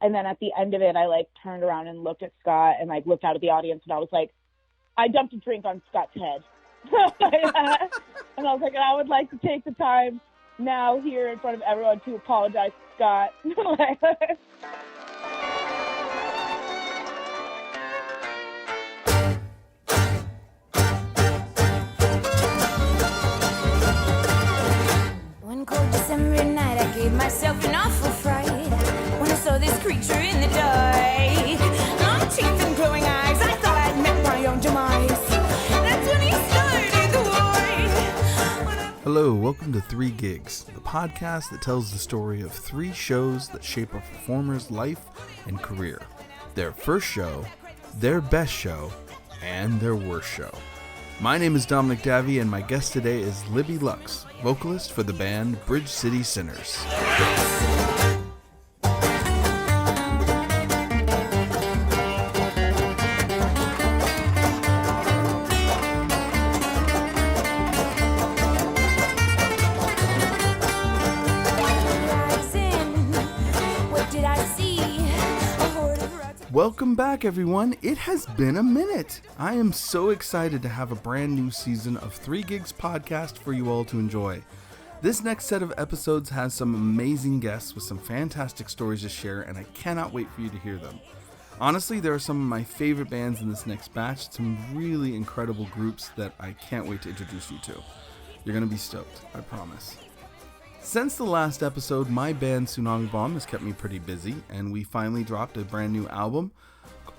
And then at the end of it, I like turned around and looked at Scott and like looked out at the audience, and I was like, I dumped a drink on Scott's head. And I was like, I would like to take the time now here in front of everyone to apologize to Scott. One cold December night, I gave myself an awful fright when I saw this creature in the dark. Long teeth and glowing eyes, I thought I'd met my own demise. That's when he started the war. Hello, welcome to 3 Gigs, the podcast that tells the story of 3 shows that shape a performer's life and career. Their first show, their best show, and their worst show. My name is Dominic Davy, and my guest today is Libby Lux, vocalist for the band Bridge City Sinners. Welcome back, everyone. It has been a minute. I am so excited to have a brand new season of 3 Gigs podcast for you all to enjoy. This next set of episodes has some amazing guests with some fantastic stories to share, and I cannot wait for you to hear them. Honestly, there are some of my favorite bands in this next batch, some really incredible groups that I can't wait to introduce you to. You're going to be stoked, I promise. Since the last episode, my band Tsunami Bomb has kept me pretty busy, and we finally dropped a brand new album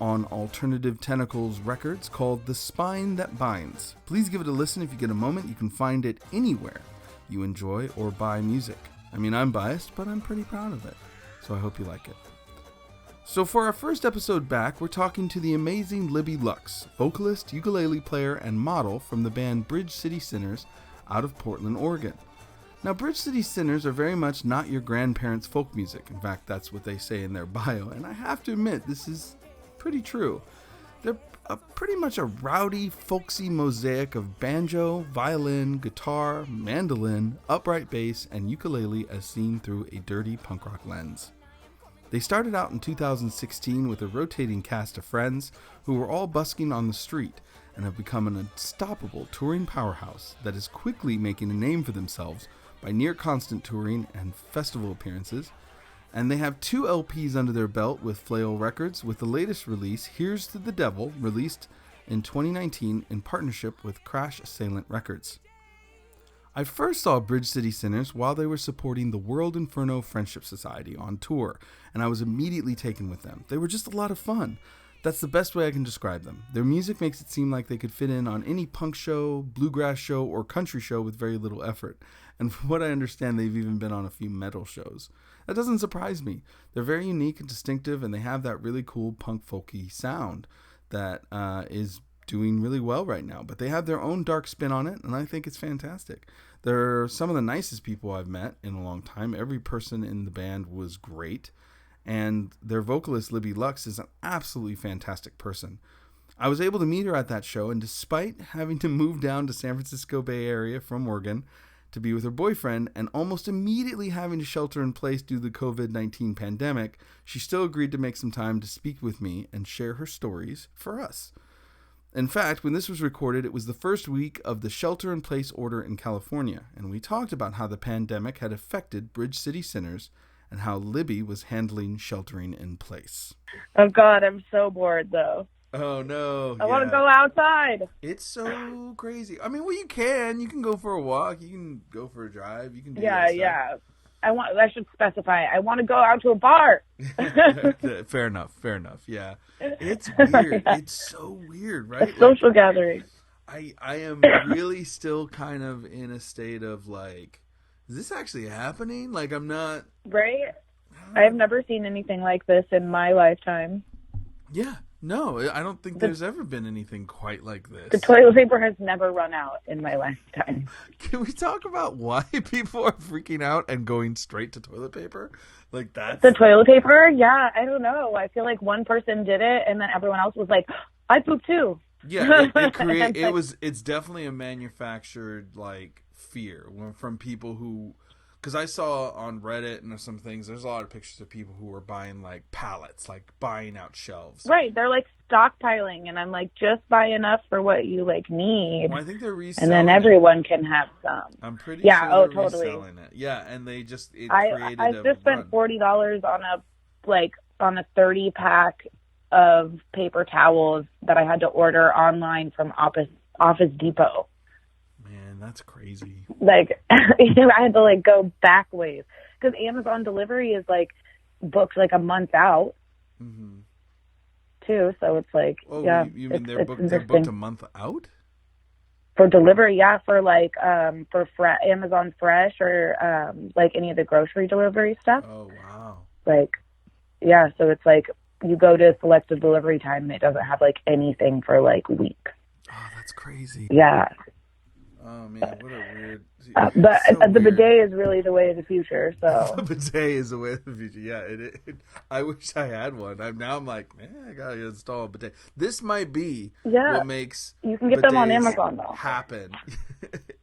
on Alternative Tentacles Records called The Spine That Binds. Please give it a listen if you get a moment. You can find it anywhere you enjoy or buy music. I mean, I'm biased, but I'm pretty proud of it, so I hope you like it. So for our first episode back, we're talking to the amazing Libby Lux, vocalist, ukulele player, and model from the band Bridge City Sinners out of Portland, Oregon. Now, Bridge City Sinners are very much not your grandparents' folk music. In fact, that's what they say in their bio, and I have to admit, this is pretty true. They're pretty much a rowdy, folksy mosaic of banjo, violin, guitar, mandolin, upright bass, and ukulele as seen through a dirty punk rock lens. They started out in 2016 with a rotating cast of friends who were all busking on the street and have become an unstoppable touring powerhouse that is quickly making a name for themselves by near constant touring and festival appearances, and they have 2 LPs under their belt with Flail Records, with the latest release, Here's to the Devil, released in 2019 in partnership with Crash Assailant Records. I first saw Bridge City Sinners while they were supporting the World Inferno Friendship Society on tour, and I was immediately taken with them. They were just a lot of fun. That's the best way I can describe them. Their music makes it seem like they could fit in on any punk show, bluegrass show, or country show with very little effort. And from what I understand, they've even been on a few metal shows. That doesn't surprise me. They're very unique and distinctive, and they have that really cool punk folky sound that is doing really well right now. But they have their own dark spin on it, and I think it's fantastic. They're some of the nicest people I've met in a long time. Every person in the band was great. And their vocalist, Libby Lux, is an absolutely fantastic person. I was able to meet her at that show, and despite having to move down to San Francisco Bay Area from Oregon to be with her boyfriend, and almost immediately having to shelter in place due to the COVID-19 pandemic, she still agreed to make some time to speak with me and share her stories for us. In fact, when this was recorded, it was the first week of the shelter-in-place order in California, and we talked about how the pandemic had affected Bridge City Sinners and how Libby was handling sheltering in place. Oh, God, I'm so bored, though. Oh, no. I want to go outside. It's so crazy. I mean, well, you can go for a walk. You can go for a drive. You can do Yeah. I should specify. I want to go out to a bar. Fair enough. Yeah. It's weird. It's so weird, right? A social gathering. I am really still kind of in a state of like, is this actually happening? Like, I'm not... Right? I have never seen anything like this in my lifetime. Yeah. No, I don't think there's ever been anything quite like this. The toilet paper has never run out in my lifetime. Can we talk about why people are freaking out and going straight to toilet paper? Like that? The toilet paper? Yeah, I don't know. I feel like one person did it, and then everyone else was like, I poop too. Yeah, it's definitely a manufactured, like, fear from people who Because I saw on Reddit and some things, there's a lot of pictures of people who were buying like pallets, like buying out shelves. Right, they're like stockpiling, and I'm like, just buy enough for what you like need. Well, I think they're reselling and then everyone can have some. I'm pretty sure they're totally. reselling it. Yeah, and they just I just spent $40 on a 30-pack of paper towels that I had to order online from Office Depot. Man, that's crazy. Like, I had to like go back ways because Amazon delivery is like booked like a month out too. So it's like, you mean they're booked a month out for delivery? Yeah, for like for Amazon Fresh or like any of the grocery delivery stuff. Oh wow! Like, yeah, so it's like you go to select a delivery time and it doesn't have like anything for like weeks. Oh, that's crazy. Yeah. Oh man, what a weird. But the bidet is really the way of the future. So the bidet is the way of the future. Yeah, I wish I had one. I'm like, man, I gotta install a bidet. This might be what makes you can get them on Amazon though happen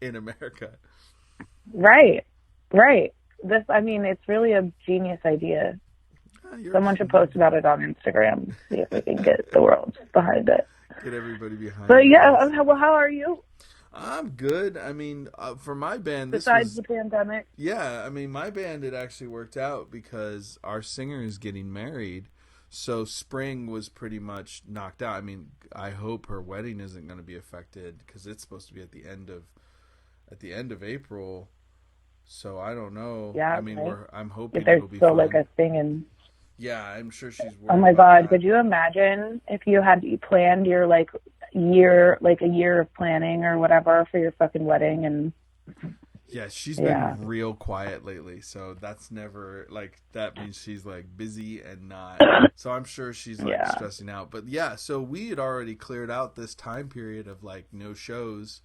in America. Right. This, I mean, it's really a genius idea. Someone should post about it on Instagram. See if we can get the world behind it. Get everybody behind it. But yeah, well, how are you? I'm good. I mean, for my band, besides the pandemic. Yeah, I mean, my band, it actually worked out because our singer is getting married, so spring was pretty much knocked out. I mean, I hope her wedding isn't going to be affected because it's supposed to be at the end of April. So I don't know. Yeah, I mean, I'm hoping if there's it'll be still fun. like a thing in. Yeah, I'm sure she's worried. Oh my God, that. Could you imagine if you had planned your a year of planning or whatever for your fucking wedding? And yeah, she's been real quiet lately, so that's never that means she's busy and not. So I'm sure she's stressing out. But yeah, so we had already cleared out this time period of no shows,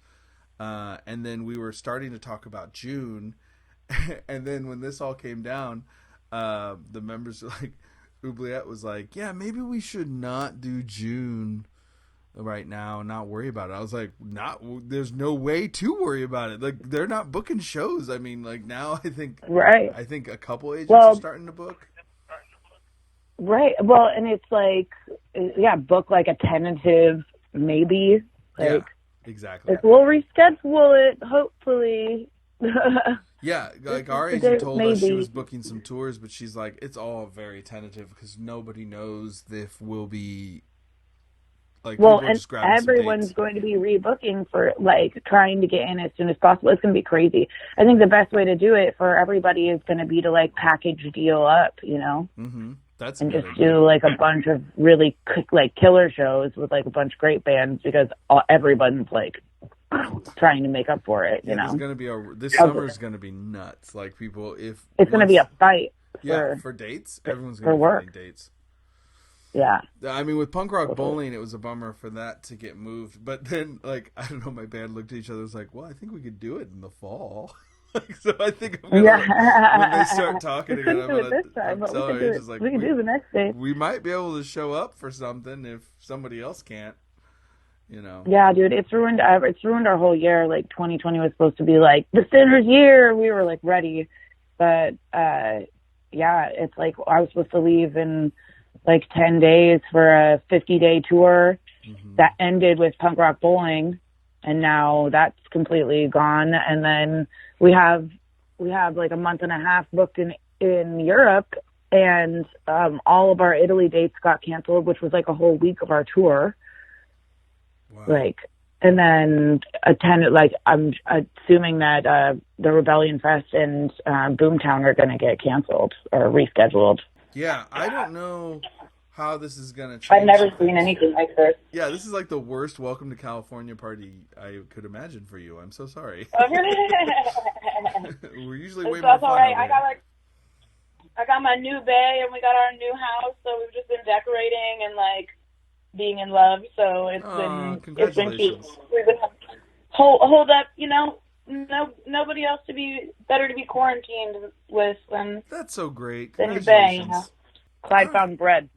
and then we were starting to talk about June, and then when this all came down, the members were Oubliette was like, yeah, maybe we should not do June right now and not worry about it. I was like, there's no way to worry about it. They're not booking shows. I mean, now I think a couple agents are starting to book. Right. Well, and it's book a tentative maybe. Yeah, exactly. We'll reschedule it, hopefully. Yeah, our agent told us she was booking some tours, but she's like, it's all very tentative because nobody knows if we'll be and everyone's going to be rebooking for trying to get in as soon as possible. It's going to be crazy. I think the best way to do it for everybody is going to be to package deal up, Mm-hmm. That's and just do a bunch of really killer shows with a bunch of great bands because everyone's trying to make up for it. There's going to be this summer is going to be nuts. People, if it's going to be a fight. For dates, everyone's going to be finding dates. Yeah. I mean, with Punk Rock Bowling, it was a bummer for that to get moved. But then, I don't know, my band looked at each other and was like, well, I think we could do it in the fall. So I think I'm going to, when they start talking again, I'm going to, we can do the next day. We might be able to show up for something if somebody else can't, Yeah, dude, it's ruined our whole year. 2020 was supposed to be the sinner's year. We were ready. But, it's I was supposed to leave in 10 days for a 50-day tour that ended with Punk Rock Bowling, and now that's completely gone. And then we have a month and a half booked in Europe, and all of our Italy dates got canceled, which was a whole week of our tour. Wow. And then I'm assuming that the Rebellion Fest and Boomtown are going to get canceled or rescheduled. Yeah, I don't know how this is going to change. I've never seen anything like this. Yeah, this is the worst Welcome to California party I could imagine for you. I'm so sorry. We're usually way more fun. All right. I got my new bay and we got our new house, so we've just been decorating and being in love. So it's been cute. We've been hold up, nobody else better to be quarantined with than. That's so great. Than your bay. Clyde found bread.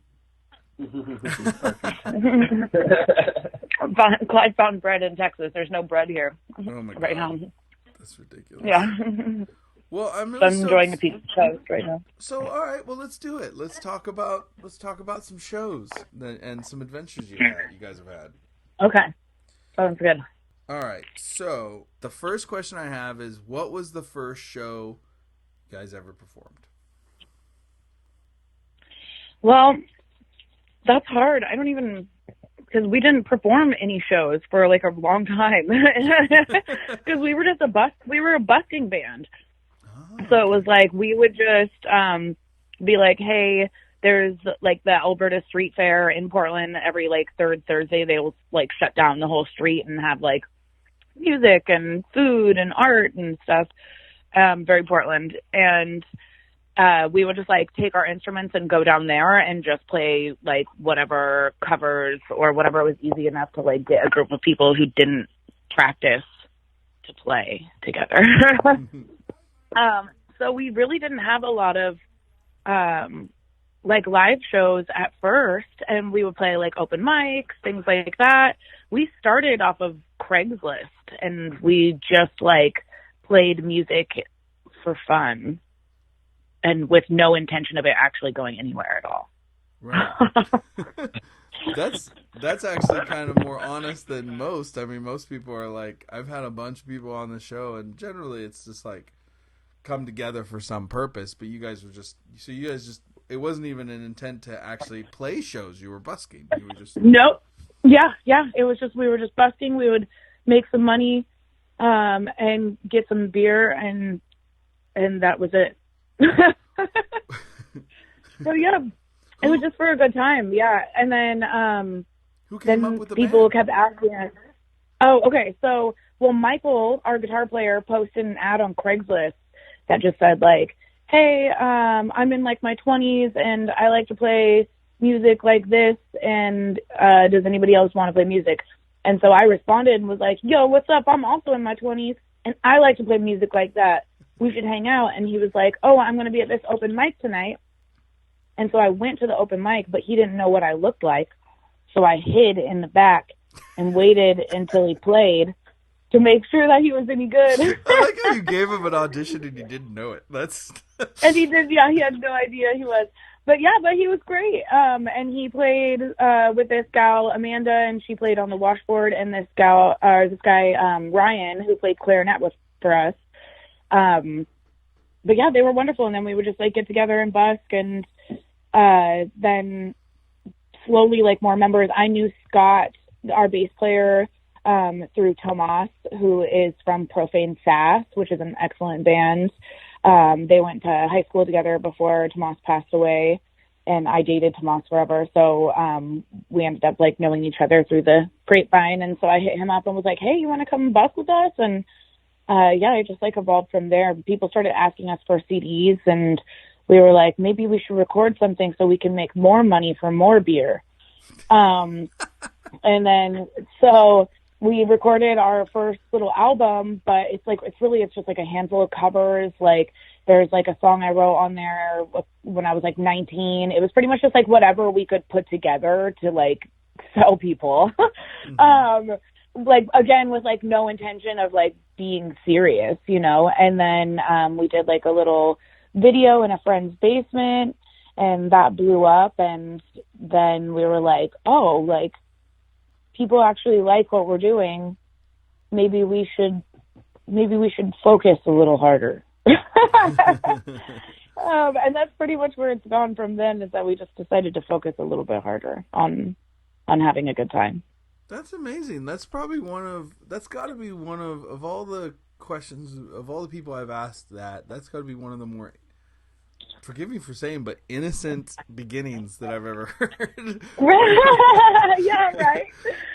Clyde found bread in Texas. There's no bread here. Oh my God. Right now. That's ridiculous. Yeah. Well, I'm So really I'm enjoying a piece of toast right now. So, all right, well, let's do it. Let's talk about some shows and some adventures you guys have had. Okay. Sounds good. All right. So, the first question I have is, what was the first show you guys ever performed? Well, that's hard. I don't even, because we didn't perform any shows for like a long time, because we were just we were a busking band. Oh, So it was like we would just be like, hey, there's like the Alberta Street Fair in Portland every like third Thursday. They will like shut down the whole street and have like music and food and art and stuff. Very Portland. And we would just like take our instruments and go down there and just play like whatever covers or whatever was easy enough to like get a group of people who didn't practice to play together. So we really didn't have a lot of like live shows at first, and we would play like open mics, things like that. We started off of Craigslist, and we just like played music for fun and with no intention of it actually going anywhere at all. Right. That's actually kind of more honest than most. I mean, most people are like, I've had a bunch of people on the show, and generally it's just like come together for some purpose, but you guys it wasn't even an intent to actually play shows. You were busking. You were just Nope. Yeah. It was just, we were just busking. We would make some money and get some beer, and that was it. So yeah, it was just for a good time. Yeah. And then who came up with the people band? kept asking us. Oh, okay. So, well, Michael, our guitar player, posted an ad on Craigslist that just said like, hey, I'm in like my 20s and I like to play music like this, and does anybody else want to play music? And so I responded and was like, yo, what's up? I'm also in my 20s and I like to play music like that. We should hang out. And he was like, oh, I'm going to be at this open mic tonight. And so I went to the open mic, but he didn't know what I looked like. So I hid in the back and waited until he played to make sure that he was any good. I like how you gave him an audition and he didn't know it. That's And he did, yeah, he had no idea he was. But yeah, but he was great. And he played with this gal, Amanda, and she played on the washboard, and this guy, Ryan, who played clarinet for us. But yeah, they were wonderful. And then we would just like get together and busk, and then slowly, like, more members. I knew Scott, our bass player, through Tomas, who is from Profane Sass, which is an excellent band. They went to high school together before Tomas passed away, and I dated Tomas forever. So we ended up like knowing each other through the grapevine. And so I hit him up and was like, hey, you want to come busk with us? And yeah, it just like evolved from there. People started asking us for CDs, and we were like, maybe we should record something so we can make more money for more beer. And then so we recorded our first little album, but it's just like a handful of covers. Like there's like a song I wrote on there when I was like 19. It was pretty much just like whatever we could put together to like sell people. Mm-hmm. Like again, with like no intention of like being serious, you know. And then we did like a little video in a friend's basement, and that blew up. And then we were like, oh, like people actually like what we're doing. Maybe we should focus a little harder. And that's pretty much where it's gone from then, is that we just decided to focus a little bit harder on having a good time. That's amazing. That's got to be one of all the questions, of all the people I've asked, that's got to be one of the more, forgive me for saying, but innocent beginnings that I've ever heard. Yeah, right.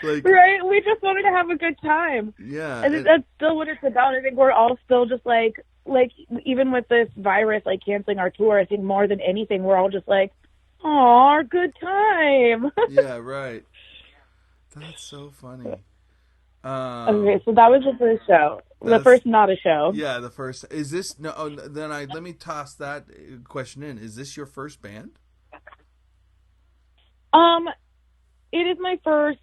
Right. We just wanted to have a good time. Yeah. And that's still what it's about. I think we're all still just like even with this virus, like canceling our tour, I think more than anything, we're all just like, aw, good time. Yeah, right. That's so funny. Okay, so that was the first show. The first not a show. Yeah, the first. Is this no? Oh, then let me toss that question in. Is this your first band? It is my first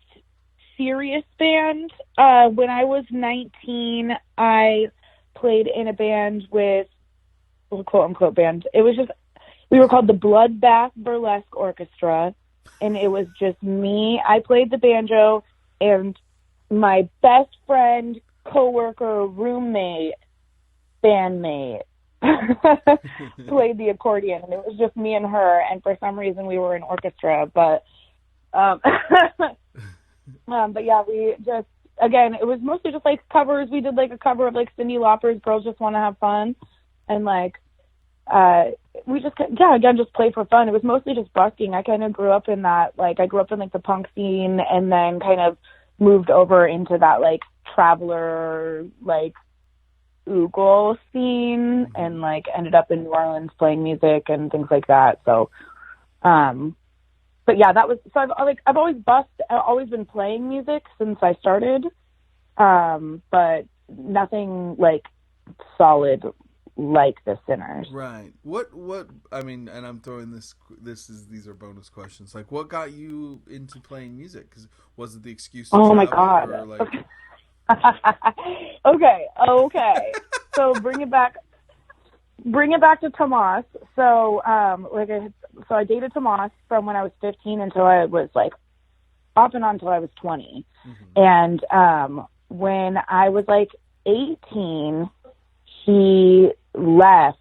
serious band. When I was 19, I played in a band with quote unquote band. It was just, we were called the Bloodbath Burlesque Orchestra, and it was just me. I played the banjo, and my best friend, coworker, roommate, bandmate played the accordion, and it was just me and her. And for some reason, we were an orchestra. But but yeah, we just, again, it was mostly just like covers. We did like a cover of like Cyndi Lauper's "Girls Just Want to Have Fun," and like we just, yeah, again, just played for fun. It was mostly just busking. I kind of grew up in that, like I grew up in like the punk scene, and then kind of moved over into that like traveler, like Oogle scene, and like ended up in New Orleans playing music and things like that. So, but yeah, that was, so I've always I've always been playing music since I started, but nothing like solid like the Sinners. Right. What I mean, and I'm throwing these are bonus questions. Like, what got you into playing music? Because was it the excuse to Oh travel, my God. or like... Okay. So bring it back to Tomas. So I dated Tomas from when I was 15 until I was like off and on until I was 20. Mm-hmm. And when I was like 18, he left,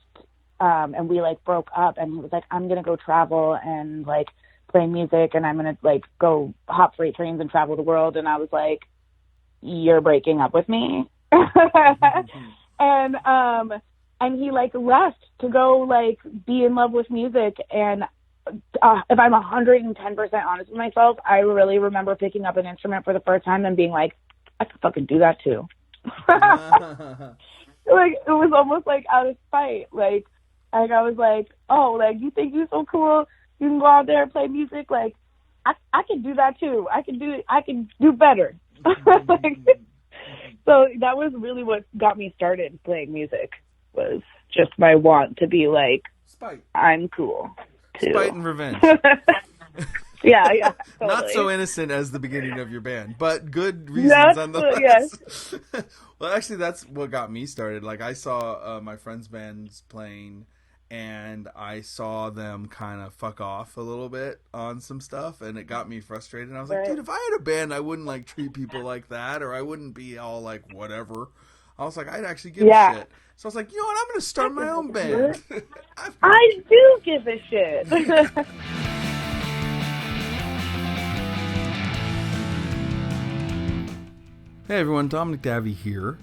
and we like broke up, and he was like, I'm gonna go travel and like play music, and I'm gonna like go hop freight trains and travel the world. And I was like, you're breaking up with me? And he like left to go like be in love with music. And if I'm 110% honest with myself, I really remember picking up an instrument for the first time and being like, I could fucking do that too. Like, it was almost like out of spite. Like I was like, oh, like, you think you're so cool, you can go out there and play music? Like, I can do that too. I can do better. Like, so that was really what got me started playing music, was just my want to be like, spite. I'm cool too. Spite and revenge. Yeah, totally. Not so innocent as the beginning of your band, but good reasons nonetheless. Yes. Well, actually, that's what got me started. Like, I saw my friends' bands playing, and I saw them kind of fuck off a little bit on some stuff, and it got me frustrated. And I was like, dude, if I had a band, I wouldn't like treat people like that, or I wouldn't be all like whatever. I was like, I'd actually give a shit. So I was like, you know what, I'm going to start my own band. I do give a shit. Hey everyone, Dominic Davey here.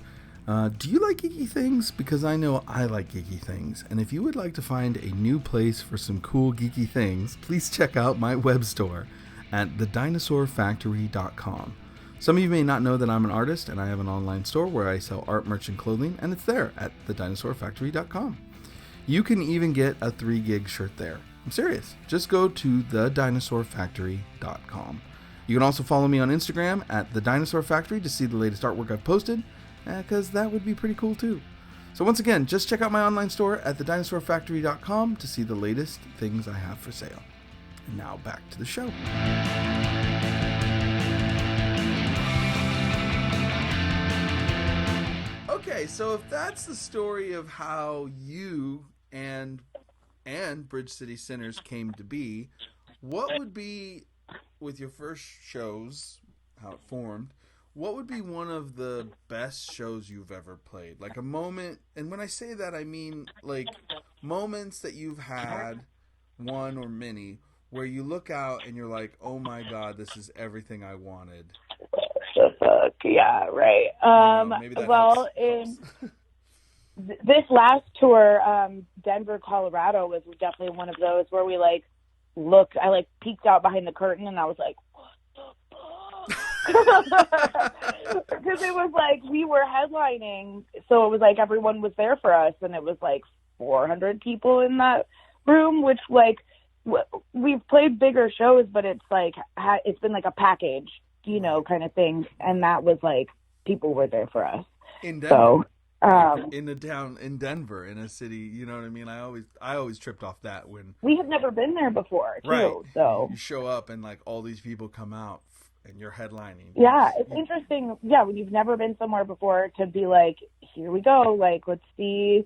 Do you like geeky things? Because I know I like geeky things. And if you would like to find a new place for some cool geeky things, please check out my web store at thedinosaurfactory.com. Some of you may not know that I'm an artist, and I have an online store where I sell art, merch, and clothing, and it's there at thedinosaurfactory.com. You can even get a 3-gig shirt there. I'm serious. Just go to thedinosaurfactory.com. You can also follow me on Instagram at The Dinosaur Factory to see the latest artwork I've posted, because that would be pretty cool too. So once again, just check out my online store at thedinosaurfactory.com to see the latest things I have for sale. And now back to the show. Okay, so if that's the story of how you and Bridge City Sinners came to be, what would be, with your first shows, how it formed, what would be one of the best shows you've ever played? Like a moment, and when I say that, I mean like moments that you've had, one or many, where you look out and you're like, oh my God, this is everything I wanted. The fuck, yeah, right. Maybe that well, helps. This last tour, Denver, Colorado was definitely one of those where we like looked, I like peeked out behind the curtain and I was like, what the fuck? Because it was like we were headlining, so it was like everyone was there for us, and it was like 400 people in that room, which like we've played bigger shows, but it's like it's been like a package, you know, kind of thing, and that was like people were there for us. In Denver. So in a town in Denver, in a city, you know what I mean? I always tripped off that when we had never been there before, too. Right. So you show up and like all these people come out and you're headlining. Yeah, it's interesting. Yeah, when you've never been somewhere before, to be like, here we go. Like, let's see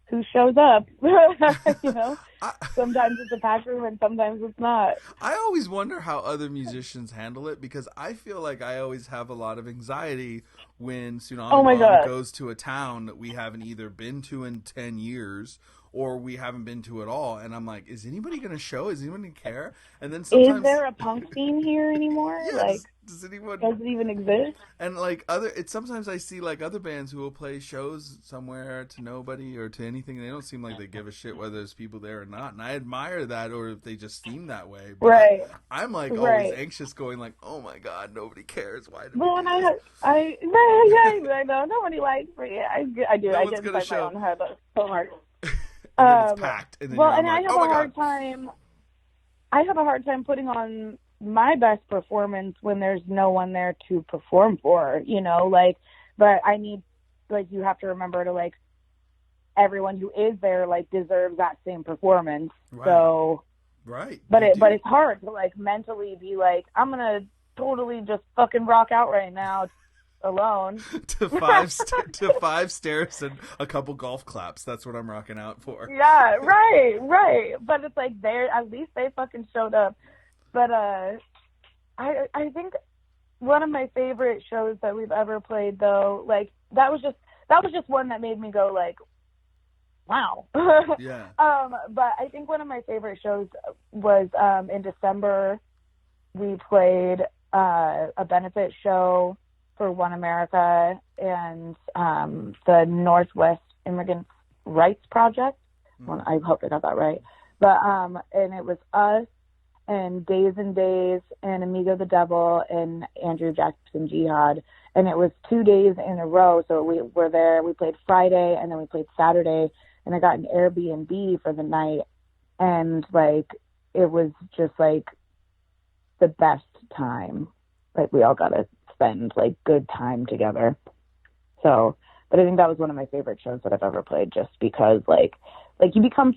who shows up. You know, I, sometimes it's a packed room and sometimes it's not. I always wonder how other musicians handle it because I feel like I always have a lot of anxiety when Oh Tsunami my Bomb god. goes to a town that we haven't either been to in 10 years or we haven't been to at all. And I'm like, is anybody going to show? Is anybody going to care? And then Is sometimes, there a punk scene here anymore? yeah, Like, does anyone. does it even exist? And like it's sometimes I see like other bands who will play shows somewhere to nobody or to anything. And they don't seem like they give a shit whether there's people there or not. And I admire that, or if they just seem that way. But Right. I'm like always Right. anxious, going like, "Oh my god, nobody cares. Why do Well, we and do this? I know nobody likes me. I do. No I one's get gonna inside my show." own head so hard. And then it's Um, packed, and then well, I'm and I like, have "Oh a my hard god." time. I have a hard time putting on my best performance when there's no one there to perform for. You know, like, but I need, like, you have to remember to, like, everyone who is there, like, deserves that same performance. Right. So, Right. but you do. it's hard to, like, mentally be like, I'm gonna totally just fucking rock out right now alone. to five stairs and a couple golf claps. That's what I'm rocking out for. Yeah, right. But it's like at least they fucking showed up. But I think one of my favorite shows that we've ever played though, like that was just one that made me go like, wow. Yeah. But I think one of my favorite shows was in December we played a benefit show for One America and the Northwest Immigrant Rights Project. Well, I hope I got that right. But and it was us and Days and Days and Amigo the Devil and Andrew Jackson Jihad. And it was 2 days in a row. So we were there. We played Friday and then we played Saturday. And I got an Airbnb for the night. And, like, it was just, like, the best time. Like, we all got to spend, like, good time together. So, but I think that was one of my favorite shows that I've ever played just because, like you become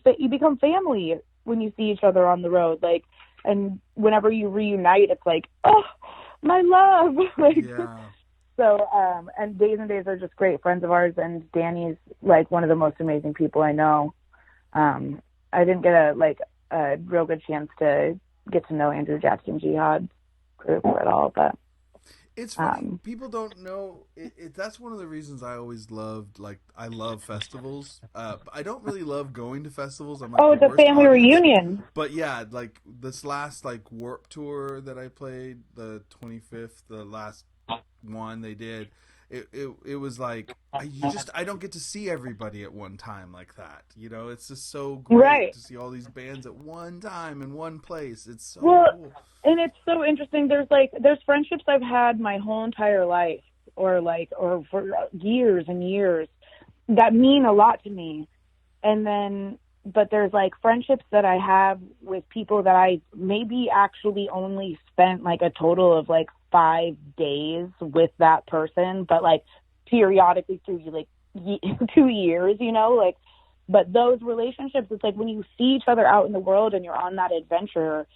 family when you see each other on the road. Like, and whenever you reunite, it's like, oh, my love. Like, Yeah. so, and Days and Days are just great friends of ours, and Danny's like one of the most amazing people I know. I didn't get a real good chance to get to know Andrew Jackson Jihad group at all, but It's funny. People don't know. That's one of the reasons I always loved. Like, I love festivals. I don't really love going to festivals. I'm like, oh, the it's a worst family audience. reunion. But yeah, like this last Warp Tour that I played, the 25th, the last one they did. It was like I don't get to see everybody at one time like that. You know, it's just so great Right. to see all these bands at one time in one place. It's so cool. And it's so interesting. There's friendships I've had my whole entire life, or for years and years, that mean a lot to me. And then, but there's like friendships that I have with people that I maybe actually only spent like a total of like 5 days with that person, but like periodically through like 2 years, you know, like. But those relationships, it's like when you see each other out in the world and you're on that adventure,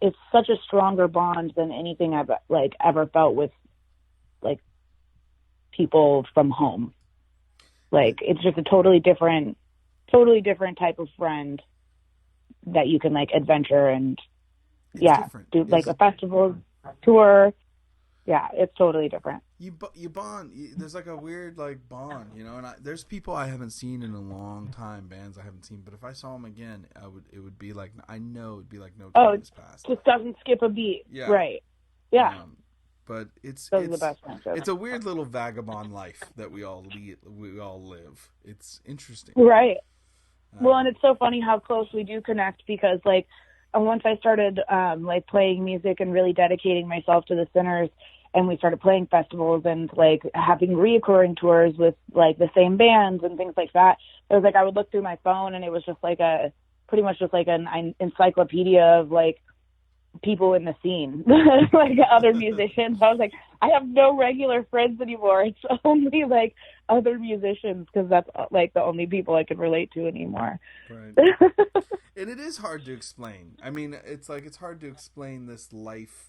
it's such a stronger bond than anything I've like ever felt with like people from home. Like, it's just a totally different type of friend that you can like adventure and It's yeah, different. do like a festival tour. Yeah, it's totally different. You bond. There's like a weird like bond, you know. And there's people I haven't seen in a long time, bands I haven't seen. But if I saw them again, it would be like, I know it'd be like no time has passed. Just doesn't skip a beat. Yeah. Right. Yeah. But it's Those are the best friendships. It's a weird little vagabond life that we all live. It's interesting. Right. Well, and it's so funny how close we do connect because, like, once I started, like, playing music and really dedicating myself to the Sinners, and we started playing festivals and, like, having reoccurring tours with, like, the same bands and things like that, it was like I would look through my phone and it was just like pretty much just like an encyclopedia of, like, people in the scene, like other musicians. I was like, I have no regular friends anymore. It's only like other musicians because that's like the only people I can relate to anymore. Right. And it is hard to explain. I mean, it's hard to explain this life.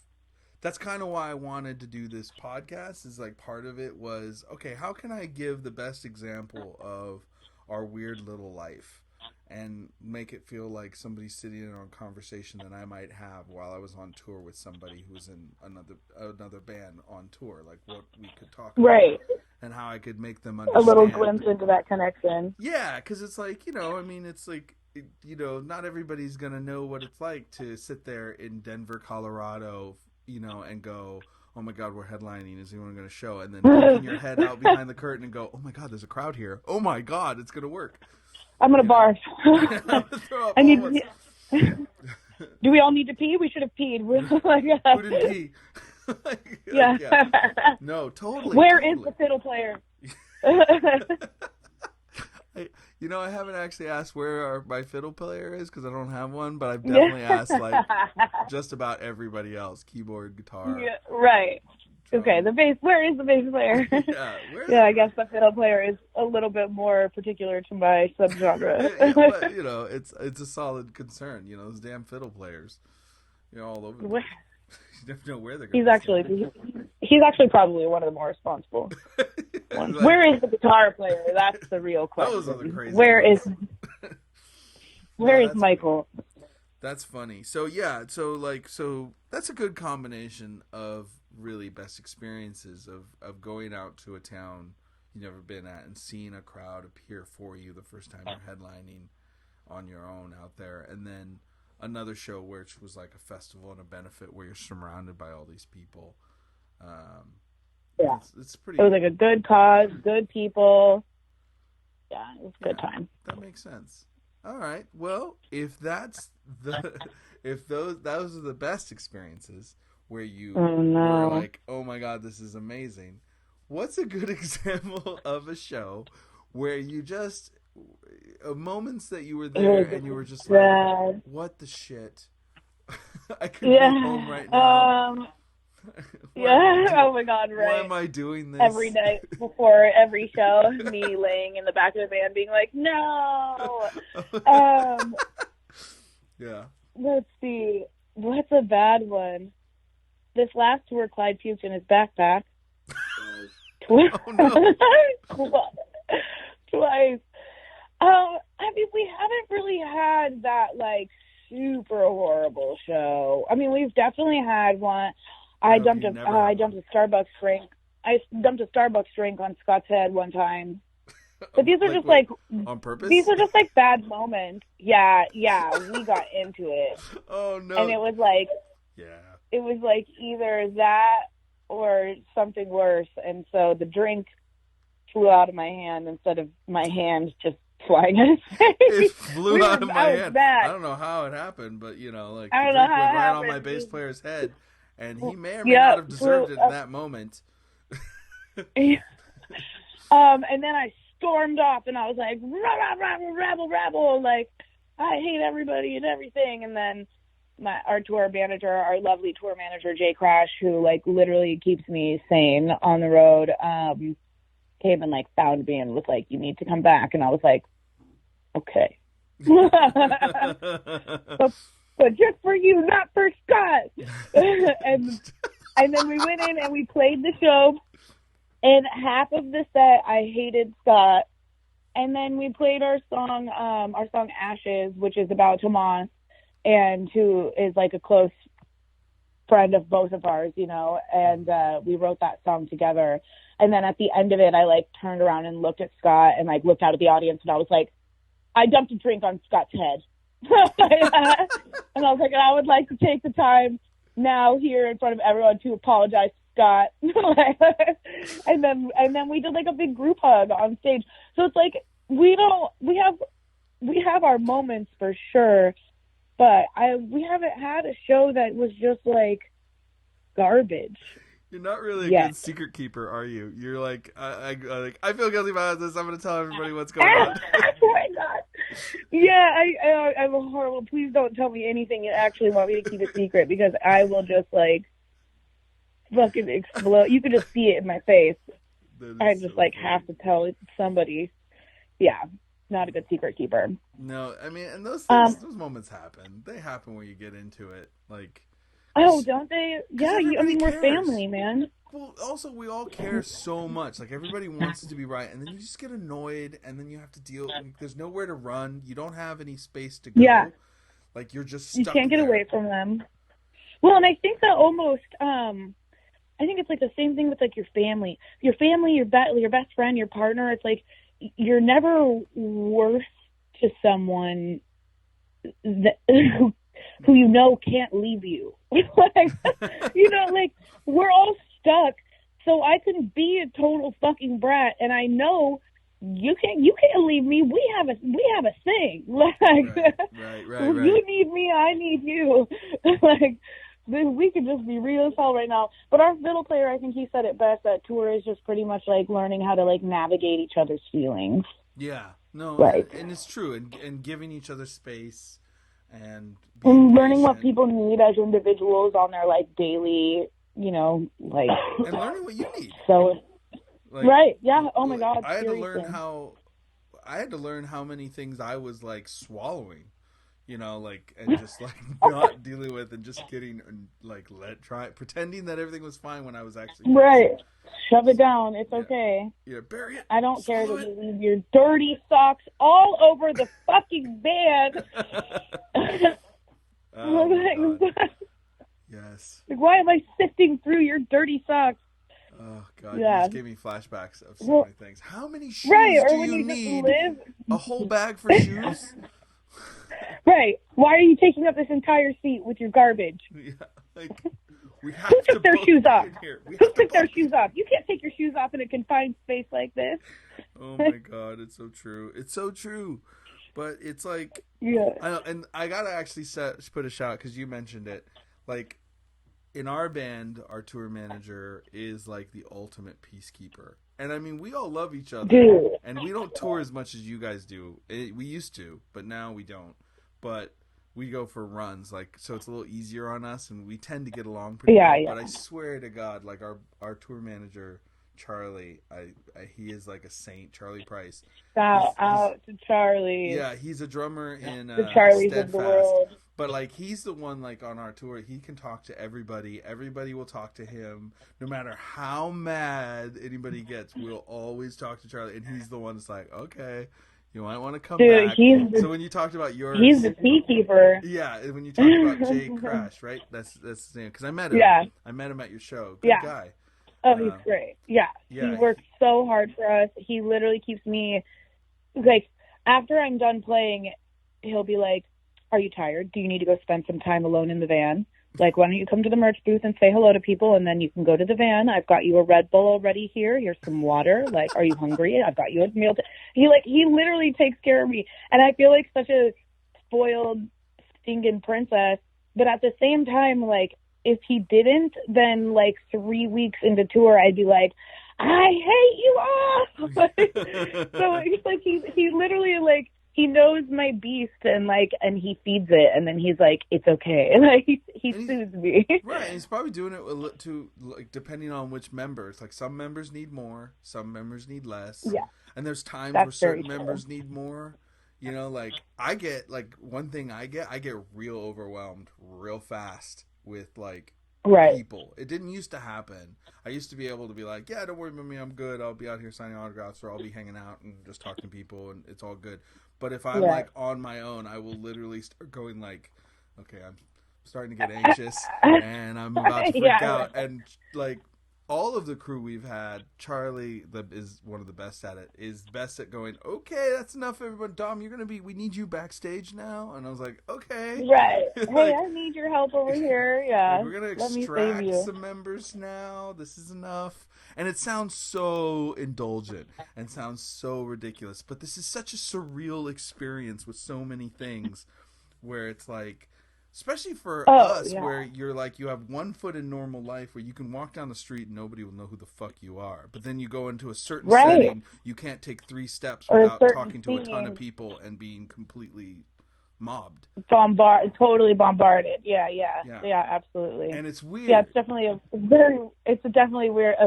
That's kind of why I wanted to do this podcast. Is like part of it was, okay, how can I give the best example of our weird little life and make it feel like somebody's sitting in on a conversation that I might have while I was on tour with somebody who was in another band on tour, like what we could talk about. Right. And how I could make them A understand. little glimpse into that connection. Yeah, because it's like, I mean, it's like, not everybody's going to know what it's like to sit there in Denver, Colorado, and go, oh my God, we're headlining. Is anyone going to show? And then peeking your head out behind the curtain and go, oh my God, there's a crowd here. Oh my God, it's going to work. I'm going to barf. I need. Do we all need to pee? We should have peed. Who didn't pee? Yeah. No, totally. Where is the fiddle player? I haven't actually asked where my fiddle player is because I don't have one, but I've definitely asked like just about everybody else: keyboard, guitar. Yeah, right. Drum. Okay, the bass. Where is the bass player? I guess the fiddle player is a little bit more particular to my subgenre. But it's a solid concern. Those damn fiddle players, all over. You never know where they're going. He's actually probably one of the more responsible ones. Where is the guitar player? That's the real question. Those are the crazy Where is Michael? That's funny. So so that's a good combination of really best experiences of going out to a town you've never been at and seeing a crowd appear for you the first time you're headlining on your own out there, and then another show which was like a festival and a benefit where you're surrounded by all these people. It's pretty. It was like a good cause, good people. Yeah, it was a good time. That makes sense. All right. Well, if those are the best experiences where you were like, oh my God, this is amazing. What's a good example of a show where you just moments that you were there and you were just like, what the shit? I could be home right now. Oh my God, right. Why am I doing this? Every night before every show, me laying in the back of the van being like, no. Yeah. Let's see. What's a bad one? This last tour, Clyde puked in his backpack. Oh, no. Twice. I mean, we haven't really had that, like, super horrible show. I mean, we've definitely had one. I dumped a Starbucks drink. I dumped a Starbucks drink on Scott's head one time. But these are just like on purpose. These are just like bad moments. Yeah, we got into it. Oh no! And it was like, it was like either that or something worse. And so the drink flew out of my hand instead of my hand just flying at his face. It flew out of my hand. I don't know how it happened, but the drink went right on my bass player's head. And he may or may not have deserved it in that moment. And then I stormed off, and I was like, rabble, like, I hate everybody and everything. And then our tour manager, our lovely tour manager, Jay Crash, who, like, literally keeps me sane on the road, came and, like, found me and was like, you need to come back. And I was like, okay. But just for you, not for Scott. and then we went in and we played the show. And half of the set, I hated Scott. And then we played our song Ashes, which is about Tomas, and who is like a close friend of both of ours, and we wrote that song together. And then at the end of it, I like turned around and looked at Scott and like looked out at the audience, and I was like, I dumped a drink on Scott's head. And I was like, I would like to take the time now here in front of everyone to apologize to Scott. and then we did like a big group hug on stage. So it's like we have our moments for sure, but we haven't had a show that was just like garbage. You're not really a good secret keeper, are you? You're like, I feel guilty about this. I'm going to tell everybody what's going on. Oh my God. Yeah, I'm horrible. Please don't tell me anything you actually want me to keep a secret, because I will just like fucking explode. You can just see it in my face. I just have to tell somebody. Yeah, not a good secret keeper. No, I mean, and those things, those moments happen. They happen when you get into it. Like, oh, don't they? Yeah, I mean, we're family, man. Well, also we all care so much. Like everybody wants it to be right, and then you just get annoyed, and then you have to deal. Like, there's nowhere to run. You don't have any space to go. Yeah. Like you're just You stuck can't get there. away from them. Well, and I think that almost, I think it's like the same thing with like your family, your best friend, your partner. It's like you're never worse to someone that who you know can't leave you. Like, you know, like we're all stuck. So I can be a total fucking brat, and I know you can't leave me. We have a thing. Like, right. You need me, I need you. Like, we could just be real as hell right now. But our fiddle player, I think he said it best. That tour is just pretty much like learning how to like navigate each other's feelings. Yeah, no, Right. and it's true, and giving each other space and learning patient. what people need as individuals on their like daily, you know, like and learning what you need. So, like, right, yeah. Oh my God, I had seriously. to learn how many things I was like swallowing, you know, like and just like not dealing with and just getting like pretending that everything was fine when I was actually right. Shove it down. It's okay. Yeah, bury it. I don't care that you leave your dirty socks all over the fucking van. Oh, my God. Yes. Like, why am I sifting through your dirty socks? Oh God! Yeah. You just gave me flashbacks of so many things. How many shoes or do when you you need? Live... A whole bag for shoes? Right. Why are you taking up this entire seat with your garbage? Yeah, like we have Who to took their shoes off? Who took their shoes here. off? You can't take your shoes off in a confined space like this. Oh my God! It's so true. It's so true. But it's like, yeah. And I gotta actually put a shout because you mentioned it. Like in our band, our tour manager is like the ultimate peacekeeper. And I mean, we all love each other. Dude. And we don't tour as much as you guys do. We used to, but now we don't. But we go for runs, like, so it's a little easier on us, and we tend to get along pretty well. Yeah. But I swear to God, like our tour manager, Charlie, he is like a saint, Charlie Price. Shout out to Charlie. Yeah, he's a drummer in the Charlies Steadfast. of the world. But like he's the one like on our tour, he can talk to everybody. Everybody will talk to him. No matter how mad anybody gets, we'll always talk to Charlie. And he's the one that's like, okay, you might want to come back. So when you talked about yours, he's the peacekeeper. Yeah, when you talked about Jay Crash, right? That's his name. Because I met him. Yeah. I met him at your show. Good guy. Oh, he's great. Yeah. He works so hard for us. He literally keeps me, like, after I'm done playing, he'll be like, are you tired? Do you need to go spend some time alone in the van? Like, why don't you come to the merch booth and say hello to people, and then you can go to the van. I've got you a Red Bull already here. Here's some water. Like, are you hungry? I've got you a meal. He literally takes care of me. And I feel like such a spoiled, stinking princess. But at the same time, like, if he didn't, then like 3 weeks into tour, I'd be like, I hate you all. So it's like he literally like he knows my beast and he feeds it, and then he's like, it's okay. Like he soothes me. Right, and he's probably doing it to like depending on which members. Like some members need more, some members need less. Yeah, and there's times where certain members need more. You know, like I get like one thing I get real overwhelmed real fast with like people. It didn't used to happen. I used to be able to be like, yeah, don't worry about me, I'm good. I'll be out here signing autographs, or I'll be hanging out and just talking to people, and it's all good. But if I'm like on my own, I will literally start going like, okay, I'm starting to get anxious and I'm about to freak out. And like all of the crew we've had, Charlie is one of the best at it, is best at going, okay, that's enough, everyone. Dom, we need you backstage now. And I was like, okay. Right. Like, hey, I need your help over here. Yeah. Like, we're going to extract some members now. This is enough. And it sounds so indulgent and sounds so ridiculous. But this is such a surreal experience with so many things where it's like, especially for us, where you're like, you have 1 foot in normal life where you can walk down the street and nobody will know who the fuck you are. But then you go into a certain setting, you can't take 3 steps without talking to a ton of people and being completely mobbed. Totally bombarded. Yeah, absolutely. And it's weird. Yeah, it's definitely a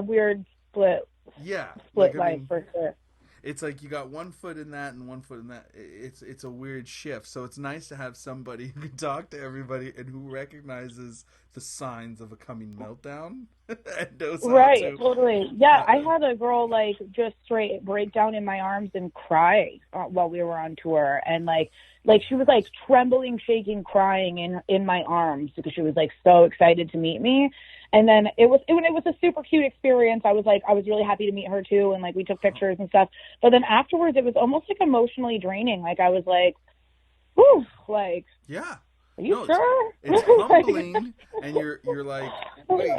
weird split. Yeah. Split life for sure. it's like you got one foot in that and one foot in that. It's a weird shift. So it's nice to have somebody who can talk to everybody and who recognizes the signs of a coming meltdown and knows how to. Totally. Yeah, I had a girl like just straight break down in my arms and cry while we were on tour, and like she was like trembling, shaking, crying in my arms because she was like so excited to meet me. And then it was a super cute experience. I was really happy to meet her too, and like we took pictures and stuff. But then afterwards, it was almost like emotionally draining. Like I was like, whew, like, yeah, are you sure? It's humbling, and you're like, wait,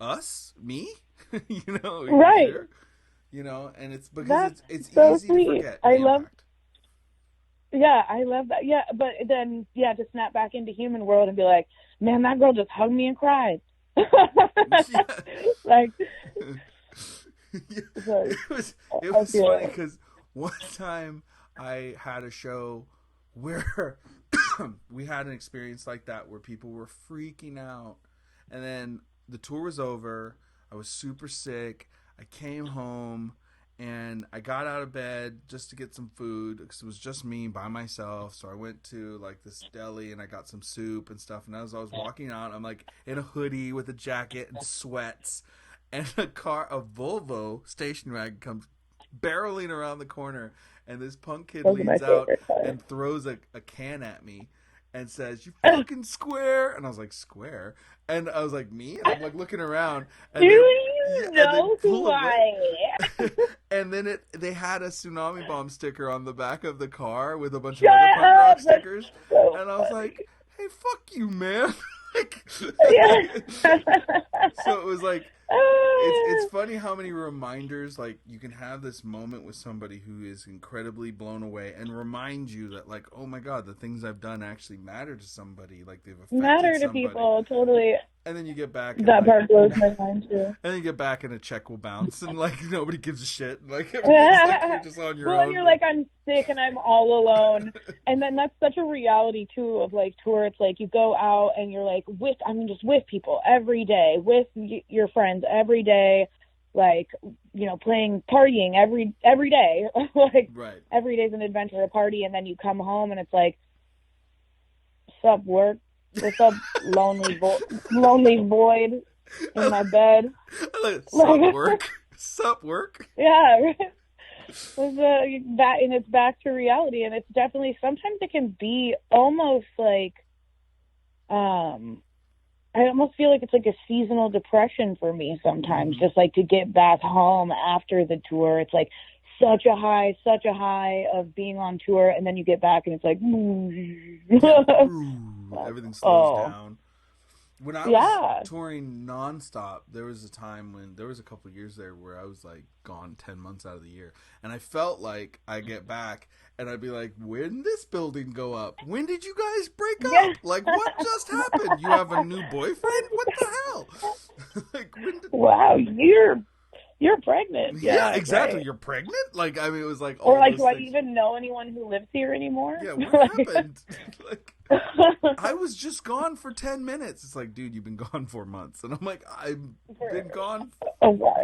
us, me, you know, right? Sure? You know, and it's because it's so easy sweet. to forget. I love that. Yeah, but then to snap back into human world and be like, man, that girl just hugged me and cried. Like, it was funny because one time I had a show where we had an experience like that where people were freaking out, and then the tour was over. I was super sick. I came home and I got out of bed just to get some food because it was just me by myself. So I went to like this deli and I got some soup and stuff. And as I was walking out, I'm like in a hoodie with a jacket and sweats, and a Volvo station wagon comes barreling around the corner, and this punk kid leans out and throws a can at me and says, "You fucking square." And I was like, "Square?" And I was like, "Me?" And I'm like looking around. And do you know who I am? And then they had a tsunami bomb sticker on the back of the car with a bunch of other punk rock stickers. So and I was like, "Hey, fuck you, man." Like, so it was like, it's funny how many reminders, like, you can have this moment with somebody who is incredibly blown away and remind you that, like, oh my god, the things I've done actually matter to somebody, like they've affected somebody. People, totally. And then you get back, and that part blows my mind too. And then you get back and a check will bounce, and like nobody gives a shit, and like everything's like you're just on your own. Well, you're like, I'm sick and I'm all alone, and then that's such a reality too of like tour. It's like you go out and you're like just with people every day, with your friends every day, like, you know, partying every day, like right. Every day's an adventure, a party, and then you come home and it's like, sup work. What's up, lonely void in my bed? Sup work. Yeah, right. And it's back to reality, and it's definitely, sometimes it can be almost like, I almost feel like it's like a seasonal depression for me sometimes, just like to get back home after the tour. It's like such a high of being on tour, and then you get back and it's like, everything slows down. When I was touring nonstop, there was a time when there was a couple of years there where I was like gone 10 months out of the year, and I felt like I get back and I'd be like, when did this building go up? When did you guys break up? Like, what just happened? You have a new boyfriend? What the hell? Like, wow, you're pregnant. Yeah, exactly. Right. You're pregnant? Like, I mean, it was like, or like, do I even know anyone who lives here anymore? Yeah, what happened? Like, I was just gone for 10 minutes. It's like, dude, you've been gone 4 months. And I'm like, I've been gone for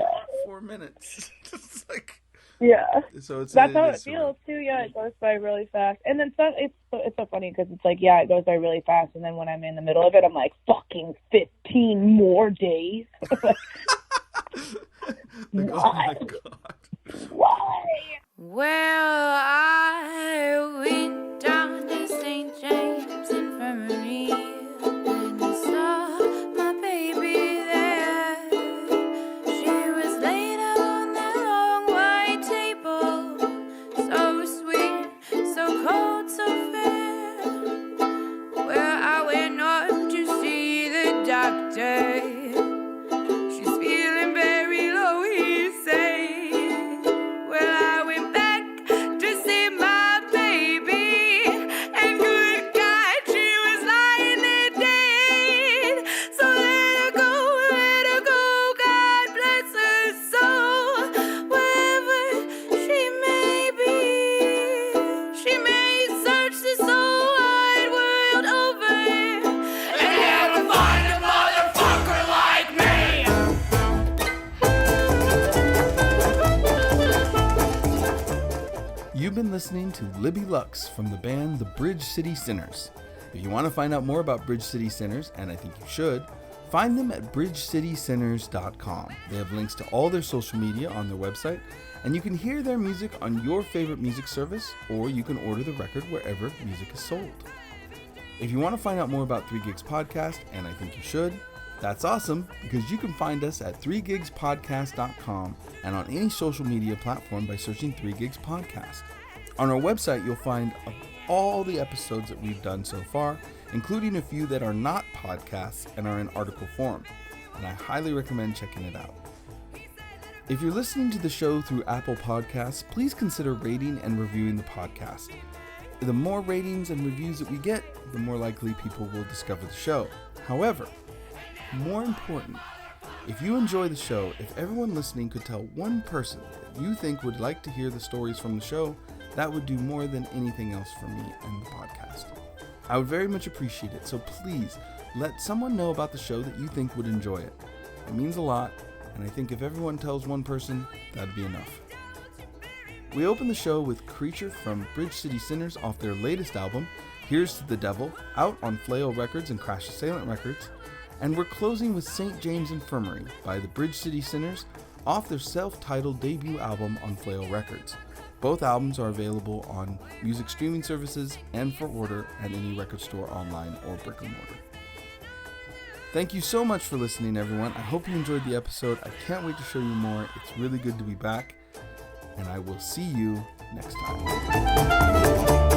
4 minutes. It's like, yeah. So that's how it feels too. Yeah, it goes by really fast. And then it's so funny because it's like, yeah, it goes by really fast. And then when I'm in the middle of it, I'm like, fucking 15 more days. Like, oh my god. Why? Well, I went down to St. James Infirmary and I saw my baby there. She was laid out on that long white table, so sweet, so cold, so fair. Well, I went up to see the doctor. You've been listening to Libby Lux from the band The Bridge City Sinners. If you want to find out more about Bridge City Sinners, and I think you should, find them at bridgecitysinners.com. They have links to all their social media on their website, and you can hear their music on your favorite music service, or you can order the record wherever music is sold. If you want to find out more about 3 Gigs Podcast, and I think you should, that's awesome, because you can find us at 3gigspodcast.com and on any social media platform by searching 3 Gigs Podcast. On our website, you'll find all the episodes that we've done so far, including a few that are not podcasts and are in article form, and I highly recommend checking it out. If you're listening to the show through Apple Podcasts, please consider rating and reviewing the podcast. The more ratings and reviews that we get, the more likely people will discover the show. However, more important, if you enjoy the show, if everyone listening could tell one person that you think would like to hear the stories from the show, that would do more than anything else for me and the podcast. I would very much appreciate it, so please let someone know about the show that you think would enjoy it. It means a lot, and I think if everyone tells one person, that'd be enough. We open the show with Creature from Bridge City Sinners off their latest album, Here's to the Devil, out on Flail Records and Crash Assailant Records. And we're closing with St. James Infirmary by the Bridge City Sinners off their self-titled debut album on Flail Records. Both albums are available on music streaming services and for order at any record store online or brick and mortar. Thank you so much for listening, everyone. I hope you enjoyed the episode. I can't wait to show you more. It's really good to be back, and I will see you next time.